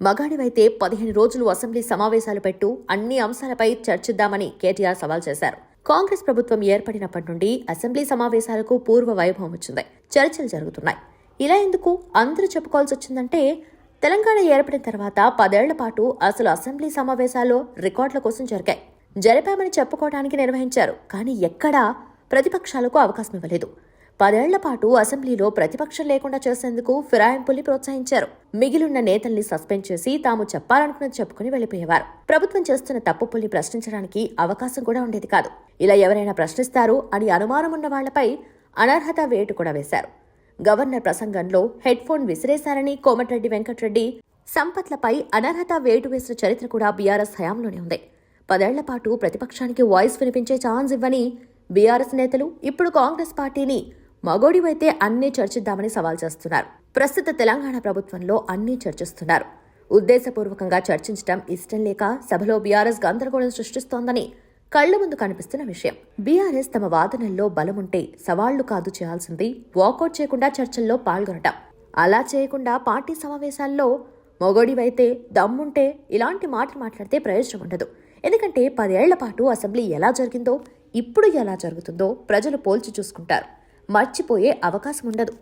మగాడివైతే 15 రోజులు అసెంబ్లీ సమావేశాలు పెట్టు, అన్ని అంశాలపై చర్చిద్దామని కేటీఆర్ సవాల్ చేశారు. కాంగ్రెస్ ప్రభుత్వం ఏర్పడినప్పటి నుండి అసెంబ్లీ సమావేశాలకు పూర్వ వైభవం వచ్చింది. చర్చలు జరుగుతున్నాయి. ఇలా ఎందుకు అందరూ చెప్పుకోవాల్సి వచ్చిందంటే, తెలంగాణ ఏర్పడిన తర్వాత 10 ఏళ్ల పాటు అసలు అసెంబ్లీ సమావేశాలు రికార్డుల కోసం జరిపామని చెప్పుకోవడానికి నిర్వహించారు. కానీ ఎక్కడా ప్రతిపక్షాలకు అవకాశం ఇవ్వలేదు. 10 ఏళ్ల పాటు అసెంబ్లీలో ప్రతిపక్షం లేకుండా చేసేందుకు ఫిరాయింపుల్ని ప్రోత్సహించారు. మిగిలిన నేతల్ని సస్పెండ్ చేసి తాము చెప్పాలనుకున్నది చెప్పుకుని వెళ్లిపోయేవారు. ప్రభుత్వం చేస్తున్న తప్పుల్ని ప్రశ్నించడానికి అవకాశం కూడా ఉండేది కాదు. ఇలా ఎవరైనా ప్రశ్నిస్తారు అని అనుమానమున్న వాళ్లపై అనర్హత వేటు కూడా వేశారు. గవర్నర్ ప్రసంగంలో హెడ్ ఫోన్ విసిరేశారని కోమటిరెడ్డి వెంకటరెడ్డి, సంపత్లపై అనర్హత వేటు వేసిన చరిత్ర కూడా బీఆర్ఎస్ హయాంలోనే ఉంది. 10 ఏళ్ల పాటు ప్రతిపక్షానికి వాయిస్ వినిపించే ఛాన్స్ ఇవ్వని బీఆర్ఎస్ నేతలు ఇప్పుడు కాంగ్రెస్ పార్టీని మగోడివైతే అన్నీ చర్చిద్దామని సవాల్ చేస్తున్నారు. ప్రస్తుత తెలంగాణ ప్రభుత్వంలో అన్నీ చర్చిస్తున్నారు. ఉద్దేశపూర్వకంగా చర్చించడం ఇష్టం లేక సభలో బీఆర్ఎస్ గందరగోళం సృష్టిస్తోందని కళ్ల ముందు కనిపిస్తున్న విషయం. బీఆర్ఎస్ తమ వాదనల్లో బలముంటే సవాళ్లు కాదు చేయాల్సింది, వాకౌట్ చేయకుండా చర్చల్లో పాల్గొనటం. అలా చేయకుండా పార్టీ సమావేశాల్లో మొగోడివైతే దమ్ముంటే ఇలాంటి మాటలు మాట్లాడితే ప్రయోజనం ఉండదు. ఎందుకంటే 10 ఏళ్ల పాటు అసెంబ్లీ ఎలా జరిగిందో ఇప్పుడు ఎలా జరుగుతుందో ప్రజలు పోల్చి చూసుకుంటారు. మర్చిపోయే అవకాశం ఉండదు.